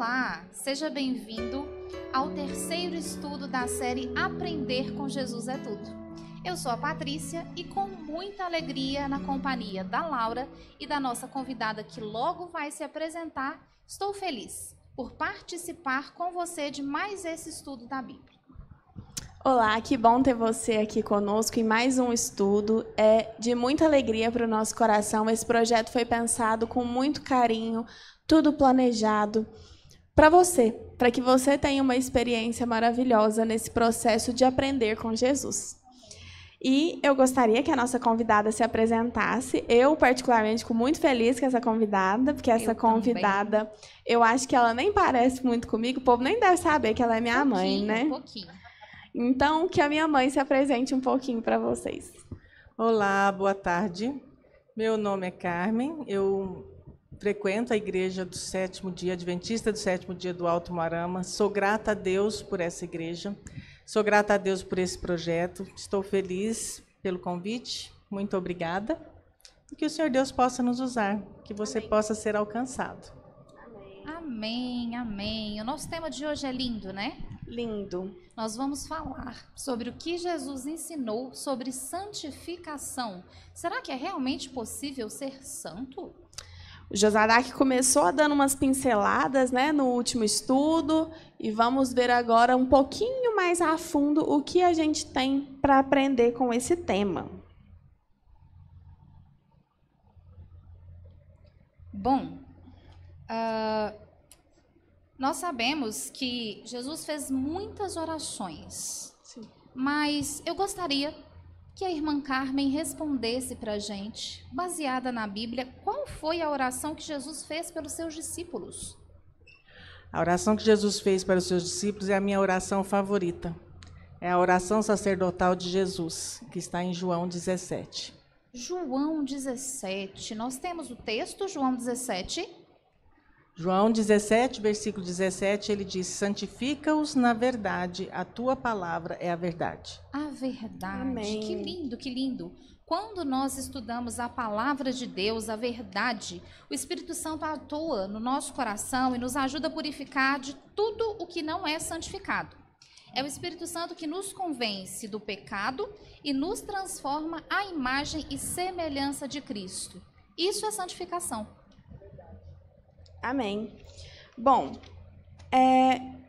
Olá, seja bem-vindo ao terceiro estudo da série Aprender com Jesus é Tudo. Eu sou a Patrícia e com muita alegria na companhia da Laura e da nossa convidada que logo vai se apresentar, estou feliz por participar com você de mais esse estudo da Bíblia. Olá, que bom ter você aqui conosco em mais um estudo. É de muita alegria para o nosso coração. Esse projeto foi pensado com muito carinho, tudo planejado para você, para que você tenha uma experiência maravilhosa nesse processo de aprender com Jesus. E eu gostaria que a nossa convidada se apresentasse. Eu, particularmente, fico muito feliz com essa convidada, porque essa convidada, eu acho que ela nem parece muito comigo, o povo nem deve saber que ela é minha mãe, né? Um pouquinho. Então, que a minha mãe se apresente um pouquinho para vocês. Olá, boa tarde. Meu nome é Carmen, eu frequento a igreja do sétimo dia, Adventista do sétimo dia do Alto Moarama. Sou grata a Deus por essa igreja, sou grata a Deus por esse projeto. Estou feliz pelo convite, muito obrigada. E que o Senhor Deus possa nos usar, que você possa ser alcançado. Amém, amém. O nosso tema de hoje é lindo, né? Lindo. Nós vamos falar sobre o que Jesus ensinou sobre santificação. Será que é realmente possível ser santo? O Josadak começou dando umas pinceladas, né, no último estudo, e vamos ver agora um pouquinho mais a fundo o que a gente tem para aprender com esse tema. Bom, nós sabemos que Jesus fez muitas orações, Sim. mas eu gostaria que a irmã Carmen respondesse para a gente, baseada na Bíblia, qual foi a oração que Jesus fez pelos seus discípulos? A oração que Jesus fez para os seus discípulos é a minha oração favorita. É a oração sacerdotal de Jesus, que está em João 17. João 17, nós temos o texto, João 17. João 17, versículo 17, ele diz: santifica-os na verdade, a tua palavra é a verdade. A verdade. Amém. Que lindo, que lindo. Quando nós estudamos a palavra de Deus, a verdade, o Espírito Santo atua no nosso coração e nos ajuda a purificar de tudo o que não é santificado. É o Espírito Santo que nos convence do pecado e nos transforma à imagem e semelhança de Cristo. Isso é santificação. Amém. Bom,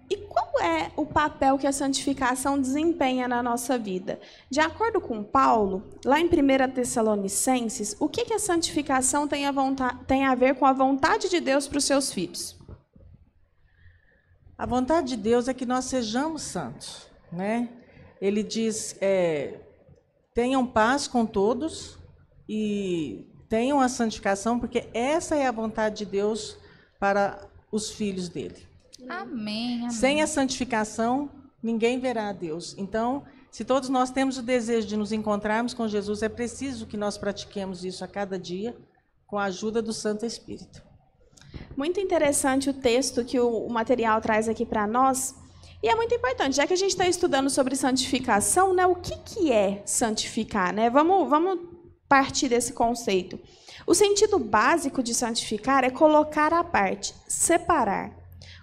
e qual é o papel que a santificação desempenha na nossa vida? De acordo com Paulo, lá em 1 Tessalonicenses, o que a santificação tem a ver com a vontade de Deus para os seus filhos? A vontade de Deus é que nós sejamos santos, né? Ele diz, tenham paz com todos e tenham a santificação, porque essa é a vontade de Deus para os filhos dele. Amém, amém. Sem a santificação, ninguém verá a Deus. Então, se todos nós temos o desejo de nos encontrarmos com Jesus, é preciso que nós pratiquemos isso a cada dia, com a ajuda do Santo Espírito. Muito interessante o texto que o material traz aqui para nós. E é muito importante, já que a gente está estudando sobre santificação, né, o que é santificar? Né? Vamos partir desse conceito. O sentido básico de santificar é colocar à parte, separar,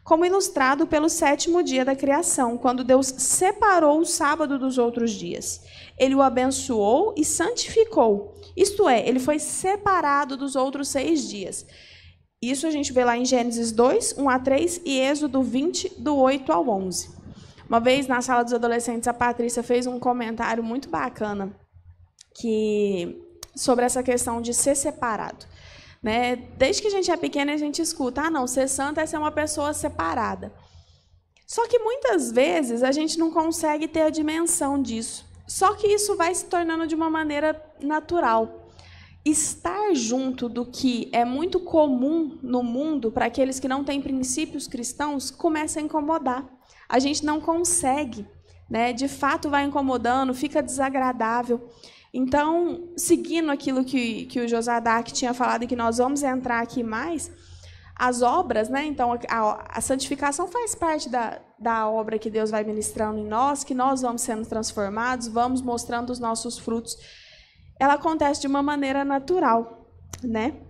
como ilustrado pelo sétimo dia da criação, quando Deus separou o sábado dos outros dias. Ele o abençoou e santificou, isto é, ele foi separado dos outros 6 dias. Isso a gente vê lá em Gênesis 2, 1 a 3 e Êxodo 20, do 8 ao 11. Uma vez, na sala dos adolescentes, a Patrícia fez um comentário muito bacana sobre essa questão de ser separado. Né? Desde que a gente é pequena, a gente escuta, não, ser santo é ser uma pessoa separada. Só que muitas vezes a gente não consegue ter a dimensão disso. Só que isso vai se tornando de uma maneira natural. Estar junto do que é muito comum no mundo, para aqueles que não têm princípios cristãos, começa a incomodar. A gente não consegue, né? De fato vai incomodando, fica desagradável. Então, seguindo aquilo que o Josadak tinha falado e que nós vamos entrar aqui mais, as obras, né? Então, a santificação faz parte da obra que Deus vai ministrando em nós, que nós vamos sendo transformados, vamos mostrando os nossos frutos. Ela acontece de uma maneira natural, né?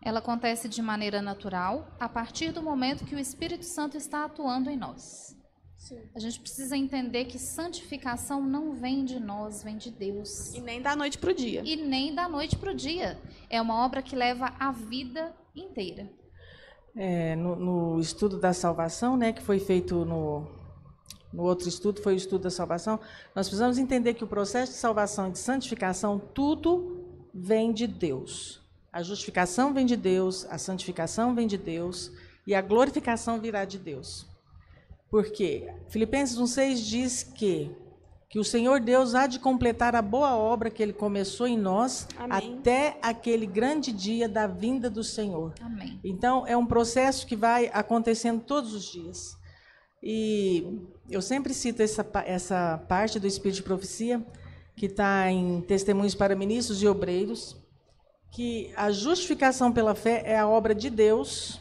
Ela acontece de maneira natural a partir do momento que o Espírito Santo está atuando em nós. Sim. A gente precisa entender que santificação não vem de nós, vem de Deus. E nem da noite para o dia. E nem da noite para o dia. É uma obra que leva a vida inteira. No estudo da salvação, né, que foi feito no outro estudo, foi o estudo da salvação, nós precisamos entender que o processo de salvação e de santificação, tudo vem de Deus. A justificação vem de Deus, a santificação vem de Deus e a glorificação virá de Deus. Por quê? Filipenses 1,6 diz que o Senhor Deus há de completar a boa obra que Ele começou em nós. Amém. Até aquele grande dia da vinda do Senhor. Amém. Então, é um processo que vai acontecendo todos os dias. E eu sempre cito essa parte do Espírito de Profecia, que está em Testemunhos para Ministros e Obreiros, que a justificação pela fé é a obra de Deus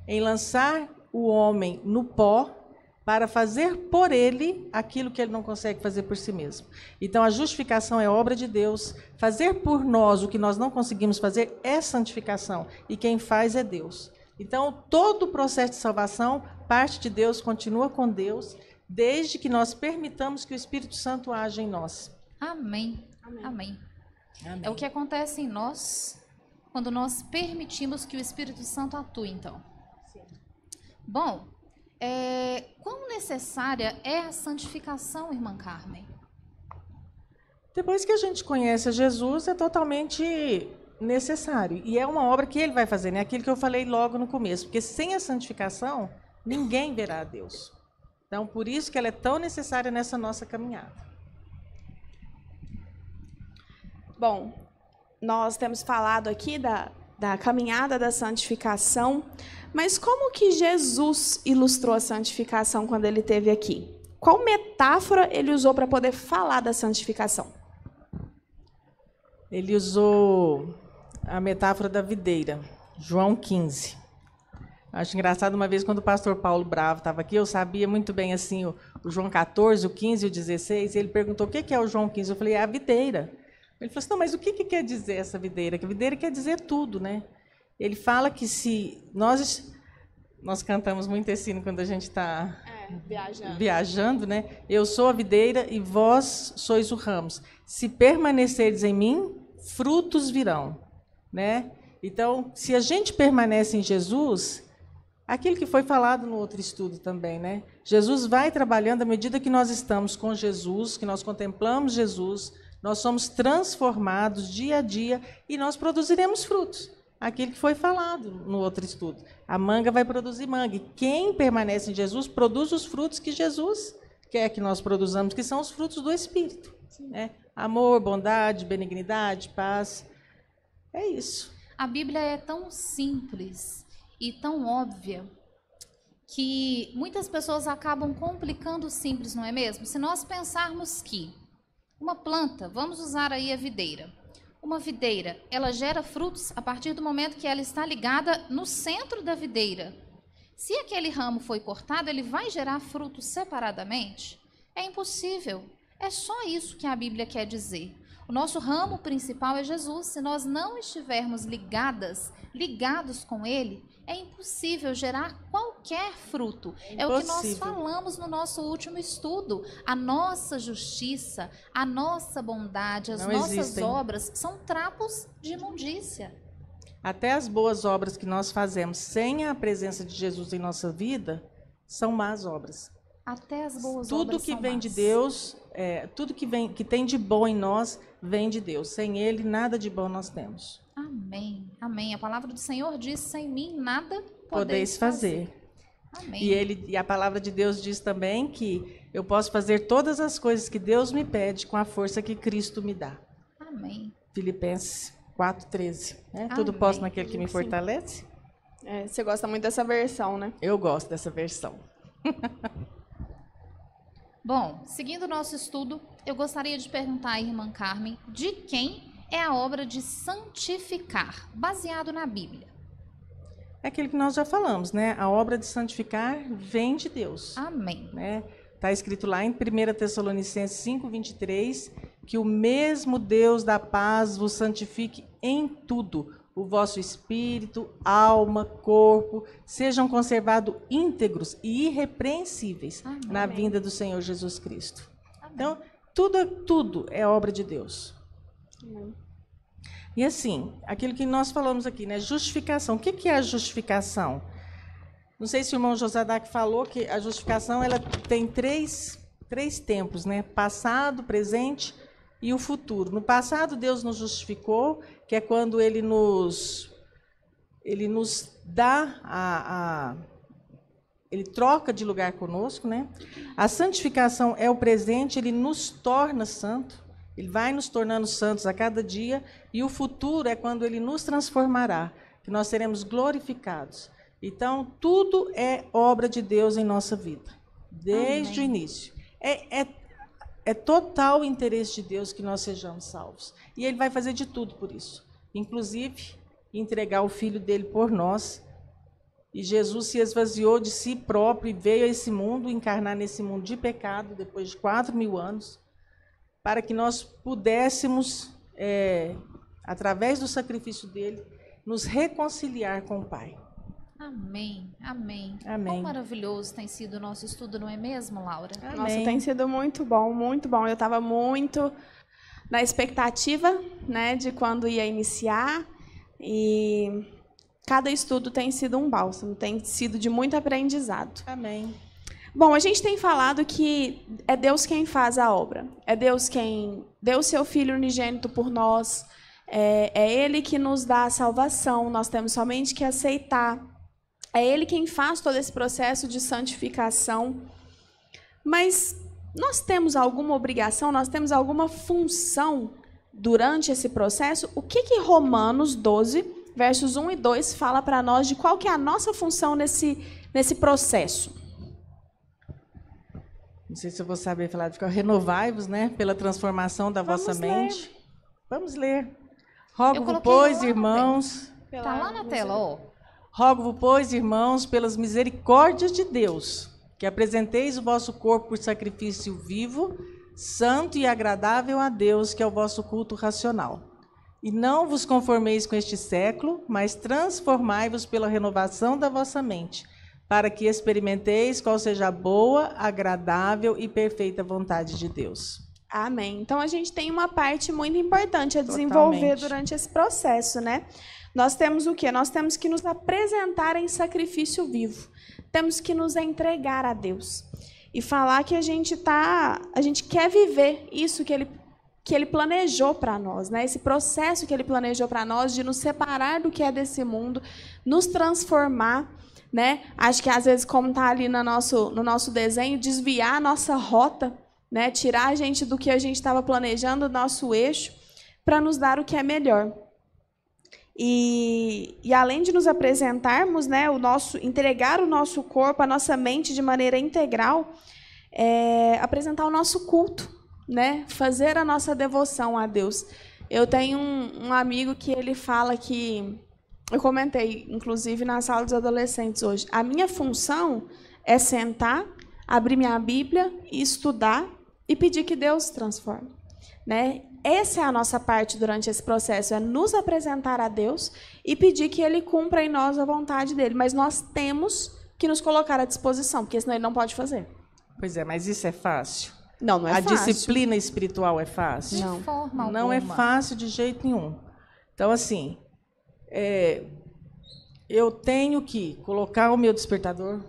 em lançar o homem no pó para fazer por ele aquilo que ele não consegue fazer por si mesmo. Então, a justificação é obra de Deus. Fazer por nós o que nós não conseguimos fazer é santificação. E quem faz é Deus. Então, todo o processo de salvação parte de Deus, continua com Deus, desde que nós permitamos que o Espírito Santo haja em nós. Amém. Amém. Amém. Amém. É o que acontece em nós quando nós permitimos que o Espírito Santo atue, então. Sim. Bom, quão necessária é a santificação, irmã Carmen? Depois que a gente conhece a Jesus, é totalmente necessário. E é uma obra que Ele vai fazer, né? Aquilo que eu falei logo no começo. Porque sem a santificação, ninguém verá a Deus. Então, por isso que ela é tão necessária nessa nossa caminhada. Bom, nós temos falado aqui da caminhada da santificação, mas como que Jesus ilustrou a santificação quando ele esteve aqui? Qual metáfora ele usou para poder falar da santificação? Ele usou a metáfora da videira, João 15. Acho engraçado, uma vez quando o pastor Paulo Bravo estava aqui, eu sabia muito bem assim o João 14, o 15 e o 16, e ele perguntou o que é o João 15, eu falei, é a videira. Ele falou assim, não, mas o que quer dizer essa videira? Que a videira quer dizer tudo, né? Ele fala que se nós cantamos muito esse hino quando a gente está viajando, né? Eu sou a videira e vós sois o ramos. Se permanecerdes em mim, frutos virão, né? Então, se a gente permanece em Jesus, aquilo que foi falado no outro estudo também, né? Jesus vai trabalhando à medida que nós estamos com Jesus, que nós contemplamos Jesus, nós somos transformados dia a dia e nós produziremos frutos. Aquilo que foi falado no outro estudo. A manga vai produzir manga. E quem permanece em Jesus produz os frutos que Jesus quer que nós produzamos, que são os frutos do Espírito. Né? Amor, bondade, benignidade, paz. É isso. A Bíblia é tão simples e tão óbvia que muitas pessoas acabam complicando o simples, não é mesmo? Se nós pensarmos que uma planta, vamos usar aí a videira. Uma videira, ela gera frutos a partir do momento que ela está ligada no centro da videira. Se aquele ramo foi cortado, ele vai gerar frutos separadamente? É impossível. É só isso que a Bíblia quer dizer. O nosso ramo principal é Jesus. Se nós não estivermos ligados com Ele, é impossível gerar qualquer fruto. É o que nós falamos no nosso último estudo. A nossa justiça, a nossa bondade, as nossas obras são trapos de imundícia. Até as boas obras que nós fazemos sem a presença de Jesus em nossa vida são más obras. Até as boas obras tudo que vem de Deus, tudo que tem de bom em nós vem de Deus. Sem Ele, nada de bom nós temos. Amém, amém. A palavra do Senhor diz, sem mim nada podeis fazer. Amém. E a palavra de Deus diz também que eu posso fazer todas as coisas que Deus me pede com a força que Cristo me dá. Amém. Filipenses 4:13. Né? Tudo posso naquele que me fortalece. Você gosta muito dessa versão, né? Eu gosto dessa versão. Bom, seguindo o nosso estudo, eu gostaria de perguntar à irmã Carmen de quem é a obra de santificar, baseado na Bíblia. É aquilo que nós já falamos, né? A obra de santificar vem de Deus. Amém. Né? Está escrito lá em 1 Tessalonicenses 5:23, que o mesmo Deus da paz vos santifique em tudo. o vosso espírito, alma, corpo, sejam conservados íntegros e irrepreensíveis na vinda do Senhor Jesus Cristo. Então, tudo é obra de Deus. E assim, aquilo que nós falamos aqui, né? Justificação. O que é a justificação? Não sei se o irmão Josadac falou que a justificação ela tem três tempos, né? Passado, presente e o futuro. No passado, Deus nos justificou, que é quando Ele nos dá Ele troca de lugar conosco, né? A santificação é o presente, Ele nos torna santo. Ele vai nos tornando santos a cada dia, e o futuro é quando Ele nos transformará, que nós seremos glorificados. Então, tudo é obra de Deus em nossa vida, desde o início. É total interesse de Deus que nós sejamos salvos. E Ele vai fazer de tudo por isso, inclusive entregar o Filho dele por nós. E Jesus se esvaziou de si próprio e veio a esse mundo, encarnar nesse mundo de pecado, depois de 4.000 anos, para que nós pudéssemos, através do sacrifício dele, nos reconciliar com o Pai. Amém, amém. Amém. Quão maravilhoso tem sido o nosso estudo, não é mesmo, Laura? Amém. Nossa, tem sido muito bom, muito bom. Eu estava muito na expectativa, né, de quando ia iniciar, e cada estudo tem sido um bálsamo, tem sido de muito aprendizado. Amém. Bom, a gente tem falado que é Deus quem faz a obra. É Deus quem deu o seu Filho unigênito por nós. É Ele que nos dá a salvação. Nós temos somente que aceitar. É Ele quem faz todo esse processo de santificação. Mas nós temos alguma obrigação, nós temos alguma função durante esse processo? O que Romanos 12, versos 1 e 2, fala para nós de qual que é a nossa função nesse processo? Não sei se eu vou saber falar, renovai-vos, né, pela transformação da vossa mente. Vamos ler. Rogo-vos, pois, irmãos... Está lá na tela, ó. Rogo-vos, pois, irmãos, pelas misericórdias de Deus, que apresenteis o vosso corpo por sacrifício vivo, santo e agradável a Deus, que é o vosso culto racional. E não vos conformeis com este século, mas transformai-vos pela renovação da vossa mente, para que experimenteis qual seja a boa, agradável e perfeita vontade de Deus. Amém. Então, a gente tem uma parte muito importante a desenvolver durante esse processo, né? Nós temos o quê? Nós temos que nos apresentar em sacrifício vivo. Temos que nos entregar a Deus. E falar que a gente quer viver isso que Ele planejou para nós, né? Esse processo que Ele planejou para nós de nos separar do que é desse mundo, nos transformar, né? Acho que às vezes, como está ali no nosso desenho, desviar a nossa rota, né? Tirar a gente do que a gente estava planejando, do nosso eixo, para nos dar o que é melhor. E além de nos apresentarmos, né, entregar o nosso corpo, a nossa mente de maneira integral, apresentar o nosso culto, né? Fazer a nossa devoção a Deus. Eu tenho um amigo que ele fala que... Eu comentei, inclusive, na sala dos adolescentes hoje. A minha função é sentar, abrir minha Bíblia, estudar e pedir que Deus transforme. Né? Essa é a nossa parte durante esse processo, é nos apresentar a Deus e pedir que Ele cumpra em nós a vontade dEle. Mas nós temos que nos colocar à disposição, porque senão Ele não pode fazer. Pois é, mas isso é fácil? Não é fácil. A disciplina espiritual é fácil? De forma alguma. Não é fácil de jeito nenhum. Então, assim... eu tenho que colocar o meu despertador,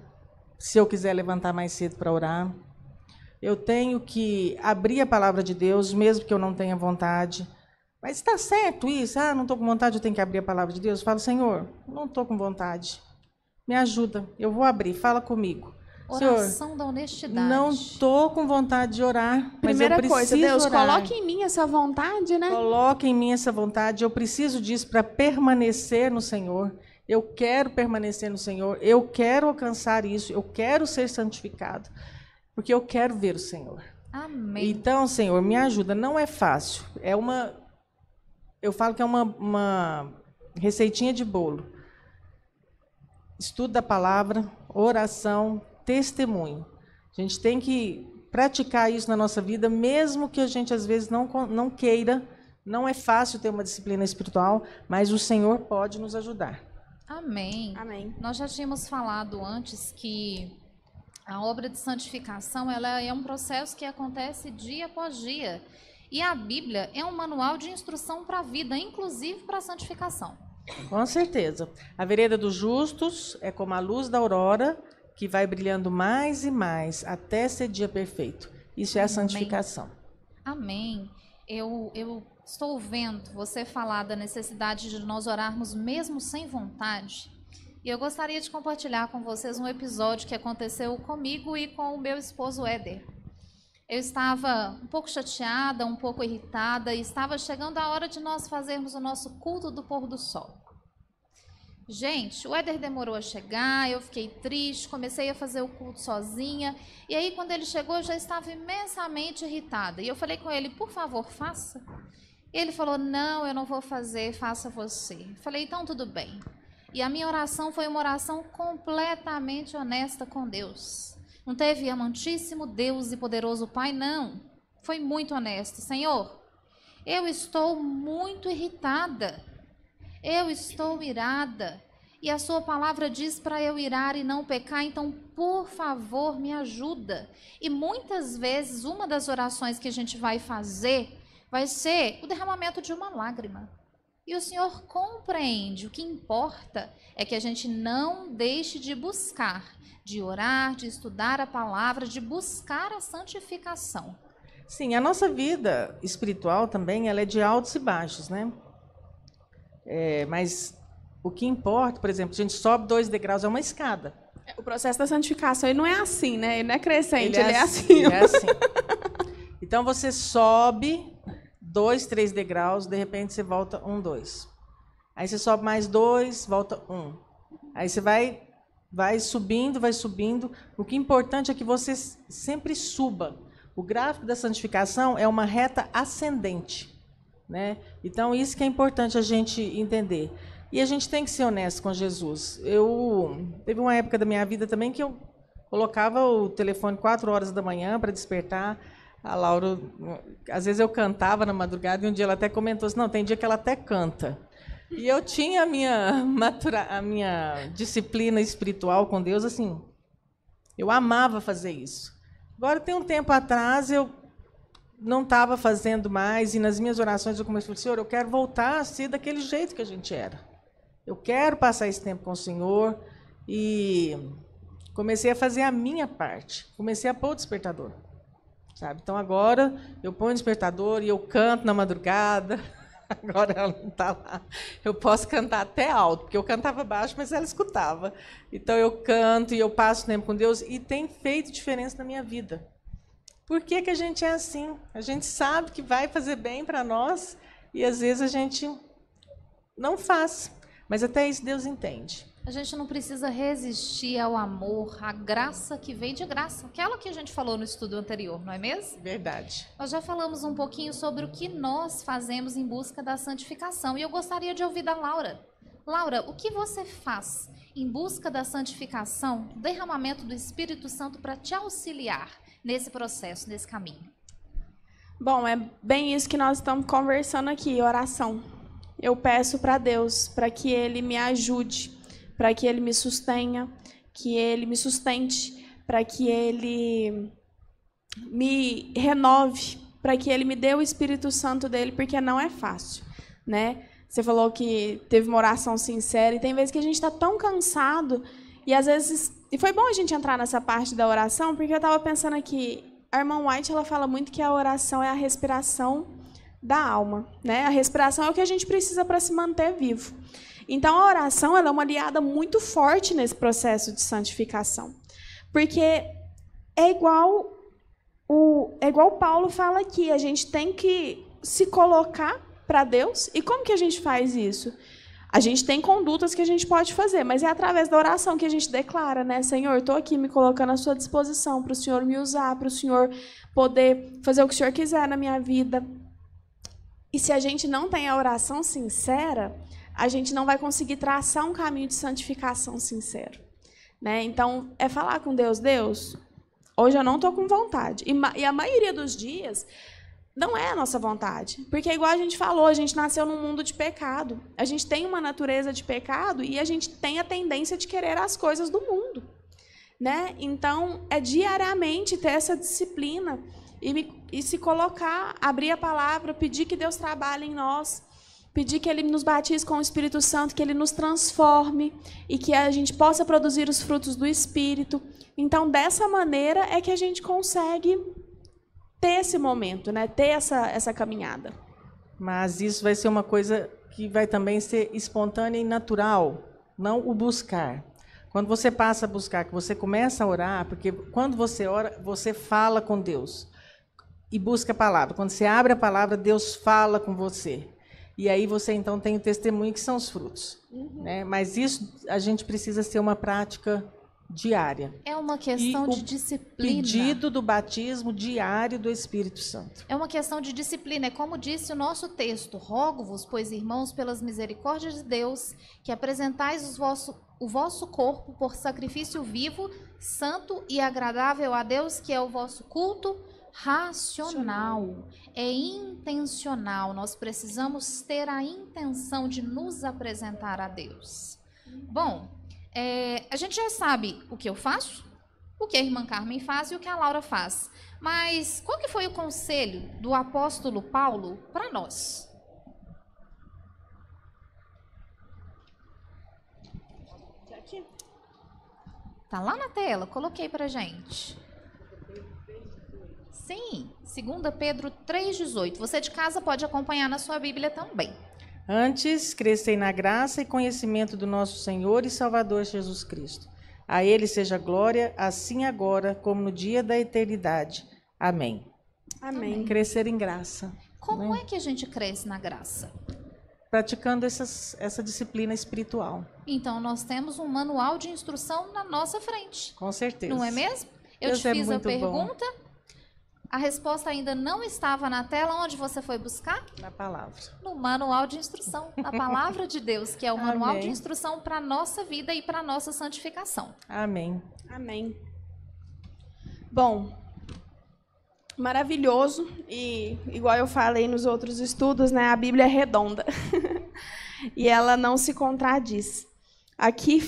se eu quiser levantar mais cedo para orar. Eu tenho que abrir a palavra de Deus, mesmo que eu não tenha vontade. Mas está certo isso? Não estou com vontade, eu tenho que abrir a palavra de Deus. Eu falo, Senhor, não estou com vontade. Me ajuda, eu vou abrir, fala comigo. Oração Senhor, da honestidade. não estou com vontade de orar, mas eu preciso coisa, Deus, orar. coloque em mim essa vontade, né? Coloque em mim essa vontade, eu preciso disso para permanecer no Senhor. Eu quero permanecer no Senhor, eu quero alcançar isso, eu quero ser santificado, porque eu quero ver o Senhor. Amém. Então, Senhor, me ajuda. Não é fácil. Eu falo que é uma receitinha de bolo. Estudo da palavra, oração, testemunho. A gente tem que praticar isso na nossa vida, mesmo que a gente às vezes não queira, Não é fácil ter uma disciplina espiritual, mas o Senhor pode nos ajudar. Amém. Amém. Nós já tínhamos falado antes que a obra de santificação ela é um processo que acontece dia após dia. E a Bíblia é um manual de instrução para a vida, inclusive para a santificação. Com certeza. A vereda dos justos é como a luz da aurora, que vai brilhando mais e mais até ser dia perfeito. Isso é a santificação. Amém. Eu estou vendo você falar da necessidade de nós orarmos mesmo sem vontade. E eu gostaria de compartilhar com vocês um episódio que aconteceu comigo e com o meu esposo Éder. Eu estava um pouco chateada, um pouco irritada, e estava chegando a hora de nós fazermos o nosso culto do pôr do sol. Gente, o Éder demorou a chegar, eu fiquei triste, comecei a fazer o culto sozinha, e aí quando ele chegou eu já estava imensamente irritada. E eu falei com ele, por favor, faça. Ele falou, não, eu não vou fazer, faça você. Eu falei, então tudo bem. E a minha oração foi uma oração completamente honesta com Deus. Não teve amantíssimo Deus e poderoso Pai, não. Foi muito honesto. Senhor, eu estou muito irritada. Eu estou irada. E a sua palavra diz para eu irar e não pecar, então, por favor, me ajuda. E muitas vezes, uma das orações que a gente vai fazer vai ser o derramamento de uma lágrima. E o Senhor compreende. O que importa é que a gente não deixe de buscar, de orar, de estudar a palavra, de buscar a santificação. Sim, a nossa vida espiritual também ela é de altos e baixos, né? Mas o que importa, por exemplo, a gente sobe 2 degraus, é uma escada. O processo da santificação ele não é assim, né? Ele não é crescente, ele é assim. Ele é assim. Então você sobe 2, 3 degraus, de repente você volta 1, 2. Aí você sobe mais 2, volta 1. Aí você vai subindo, vai subindo. O que é importante é que você sempre suba. O gráfico da santificação é uma reta ascendente, né? Então, isso que é importante a gente entender. E a gente tem que ser honesto com Jesus. Teve uma época da minha vida também que eu colocava o telefone 4 horas da manhã para despertar. A Laura, às vezes eu cantava na madrugada e um dia ela até comentou assim, não, tem dia que ela até canta. E eu tinha a minha disciplina espiritual com Deus, assim, eu amava fazer isso. Agora, tem um tempo atrás, eu não estava fazendo mais, e nas minhas orações eu comecei a falar, Senhor, eu quero voltar a ser daquele jeito que a gente era. Eu quero passar esse tempo com o Senhor, e comecei a fazer a minha parte. Comecei a pôr o despertador, sabe? Então, agora, eu ponho o despertador e eu canto na madrugada. Agora ela não está lá. Eu posso cantar até alto, porque eu cantava baixo, mas ela escutava. Então, eu canto e eu passo tempo com Deus, e tem feito diferença na minha vida. Por que que a gente é assim? A gente sabe que vai fazer bem para nós e, às vezes, a gente não faz. Mas até isso Deus entende. A gente não precisa resistir ao amor, à graça que vem de graça. Aquela que a gente falou no estudo anterior, não é mesmo? Verdade. Nós já falamos um pouquinho sobre o que nós fazemos em busca da santificação. E eu gostaria de ouvir da Laura. Laura, o que você faz em busca da santificação, derramamento do Espírito Santo para te auxiliar nesse processo, nesse caminho? Bom, é bem isso que nós estamos conversando aqui, oração. Eu peço para Deus, para que Ele me ajude, para que Ele me sustenha, que Ele me sustente, para que Ele me renove, para que Ele me dê o Espírito Santo dele, porque não é fácil, né? Você falou que teve uma oração sincera, e tem vezes que a gente está tão cansado, e às vezes... E foi bom a gente entrar nessa parte da oração, porque eu estava pensando aqui, a irmã White ela fala muito que a oração é a respiração da alma, né? A respiração é o que a gente precisa para se manter vivo. Então, a oração ela é uma aliada muito forte nesse processo de santificação, porque é igual Paulo fala aqui, a gente tem que se colocar para Deus. E como que a gente faz isso? A gente tem condutas que a gente pode fazer, mas é através da oração que a gente declara, né? Senhor, estou aqui me colocando à sua disposição para o Senhor me usar, para o Senhor poder fazer o que o Senhor quiser na minha vida. E se a gente não tem a oração sincera, a gente não vai conseguir traçar um caminho de santificação sincero, né? Então, é falar com Deus, Deus, hoje eu não estou com vontade. E a maioria dos dias, não é a nossa vontade. Porque, igual a gente falou, a gente nasceu num mundo de pecado. A gente tem uma natureza de pecado e a gente tem a tendência de querer as coisas do mundo. Né? Então, é diariamente ter essa disciplina e se colocar, abrir a palavra, pedir que Deus trabalhe em nós, pedir que Ele nos batize com o Espírito Santo, que Ele nos transforme e que a gente possa produzir os frutos do Espírito. Então, dessa maneira é que a gente consegue ter esse momento, né? Ter essa caminhada. Mas isso vai ser uma coisa que vai também ser espontânea e natural, não o buscar. Quando você passa a buscar, que você começa a orar, porque quando você ora, você fala com Deus e busca a palavra. Quando você abre a palavra, Deus fala com você. E aí você, então, tem o testemunho, que são os frutos. Né? Mas isso a gente precisa ser uma prática diária. É uma questão de disciplina. Pedido do batismo diário do Espírito Santo. É uma questão de disciplina. É como disse o nosso texto: rogo-vos, pois, irmãos, pelas misericórdias de Deus, que apresentais o vosso corpo por sacrifício vivo, santo e agradável a Deus, que é o vosso culto racional. É intencional. Nós precisamos ter a intenção de nos apresentar a Deus. Bom, a gente já sabe o que eu faço, o que a irmã Carmen faz e o que a Laura faz. Mas qual que foi o conselho do apóstolo Paulo para nós? Tá lá na tela, coloquei pra gente. Sim, 2 Pedro 3,18. Você de casa pode acompanhar na sua Bíblia também. Antes, crescei na graça e conhecimento do nosso Senhor e Salvador Jesus Cristo. A Ele seja glória, assim agora, como no dia da eternidade. Amém. Amém. Crescer em graça. Como é que a gente cresce na graça? Praticando essa disciplina espiritual. Então, nós temos um manual de instrução na nossa frente. Com certeza. Não é mesmo? Eu Deus te fiz a muito pergunta, bom. A resposta ainda não estava na tela. Onde você foi buscar? Na palavra. No manual de instrução, na palavra de Deus, que é o manual Amém. de instrução para a nossa vida e para a nossa santificação. Amém. Amém. Bom, maravilhoso. E, igual eu falei nos outros estudos, né, a Bíblia é redonda. E ela não se contradiz. Aqui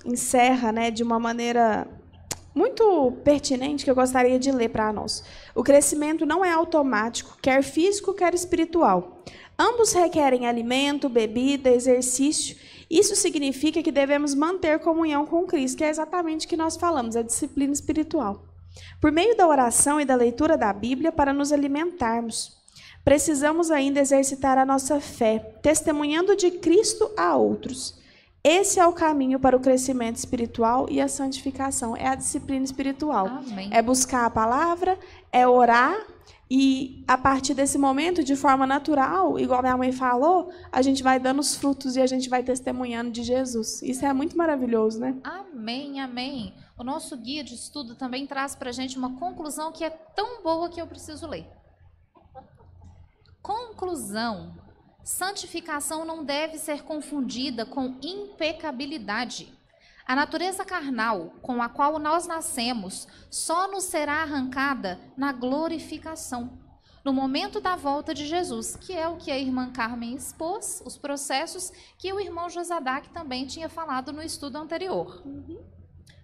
encerra, né, de uma maneira muito pertinente, que eu gostaria de ler para nós. O crescimento não é automático, quer físico, quer espiritual. Ambos requerem alimento, bebida, exercício. Isso significa que devemos manter comunhão com Cristo, que é exatamente o que nós falamos, a disciplina espiritual. Por meio da oração e da leitura da Bíblia, para nos alimentarmos. Precisamos ainda exercitar a nossa fé, testemunhando de Cristo a outros. Esse é o caminho para o crescimento espiritual e a santificação. É a disciplina espiritual. Amém. É buscar a palavra, é orar e, a partir desse momento, de forma natural, igual minha mãe falou, a gente vai dando os frutos e a gente vai testemunhando de Jesus. Isso é muito maravilhoso, né? Amém, amém. O nosso guia de estudo também traz para a gente uma conclusão que é tão boa que eu preciso ler. Conclusão. Santificação não deve ser confundida com impecabilidade. A natureza carnal com a qual nós nascemos só nos será arrancada na glorificação, no momento da volta de Jesus, que é o que a irmã Carmen expôs, os processos que o irmão Josadac também tinha falado no estudo anterior.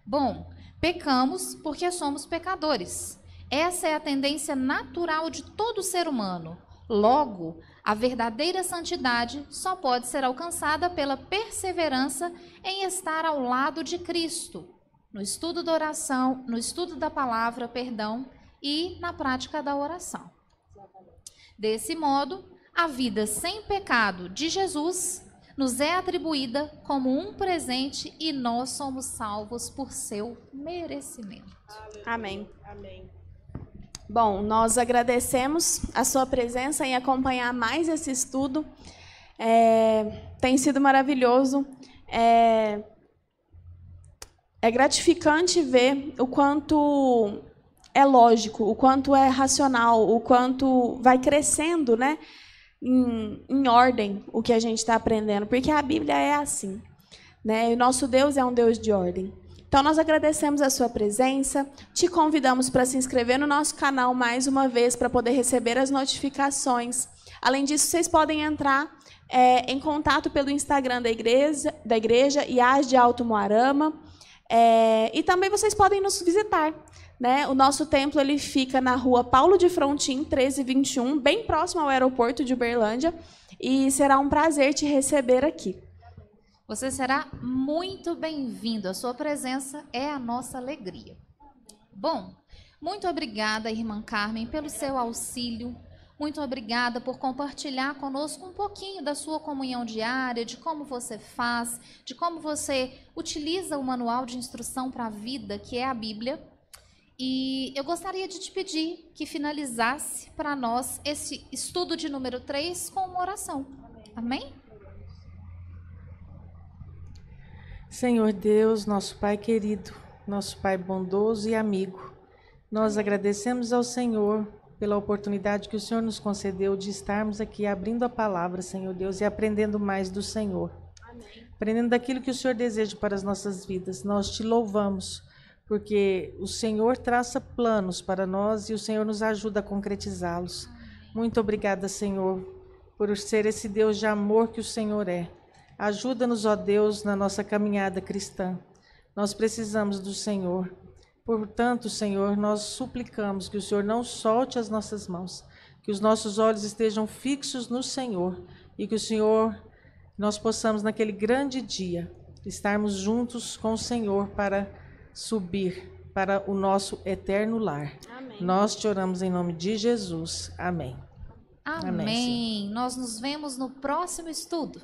Bom, pecamos porque somos pecadores. Essa é a tendência natural de todo ser humano. Logo, a verdadeira santidade só pode ser alcançada pela perseverança em estar ao lado de Cristo, no estudo da oração, no estudo da palavra, e na prática da oração. Desse modo, a vida sem pecado de Jesus nos é atribuída como um presente e nós somos salvos por seu merecimento. Amém. Amém. Bom, nós agradecemos a sua presença em acompanhar mais esse estudo. Tem sido maravilhoso. É gratificante ver o quanto é lógico, o quanto é racional, o quanto vai crescendo, né, em ordem o que a gente está aprendendo. Porque a Bíblia é assim, né? E o nosso Deus é um Deus de ordem. Então, nós agradecemos a sua presença, te convidamos para se inscrever no nosso canal mais uma vez, para poder receber as notificações. Além disso, vocês podem entrar em contato pelo Instagram da igreja IAS de Alto Moarama, e também vocês podem nos visitar. Né? O nosso templo ele fica na rua Paulo de Frontin, 1321, bem próximo ao aeroporto de Uberlândia, e será um prazer te receber aqui. Você será muito bem-vindo. A sua presença é a nossa alegria. Bom, muito obrigada, irmã Carmen, pelo seu auxílio. Muito obrigada por compartilhar conosco um pouquinho da sua comunhão diária, de como você faz, de como você utiliza o manual de instrução para a vida, que é a Bíblia. E eu gostaria de te pedir que finalizasse para nós esse estudo de número 3 com uma oração. Amém? Senhor Deus, nosso Pai querido, nosso Pai bondoso e amigo, nós agradecemos ao Senhor pela oportunidade que o Senhor nos concedeu de estarmos aqui abrindo a palavra, Senhor Deus, e aprendendo mais do Senhor. Amém. Aprendendo daquilo que o Senhor deseja para as nossas vidas. Nós te louvamos, porque o Senhor traça planos para nós e o Senhor nos ajuda a concretizá-los. Muito obrigada, Senhor, por ser esse Deus de amor que o Senhor é. Ajuda-nos, ó Deus, na nossa caminhada cristã. Nós precisamos do Senhor. Portanto, Senhor, nós suplicamos que o Senhor não solte as nossas mãos, que os nossos olhos estejam fixos no Senhor e que o Senhor, nós possamos naquele grande dia estarmos juntos com o Senhor para subir para o nosso eterno lar. Amém. Nós te oramos em nome de Jesus. Amém. Amém. Nós nos vemos no próximo estudo.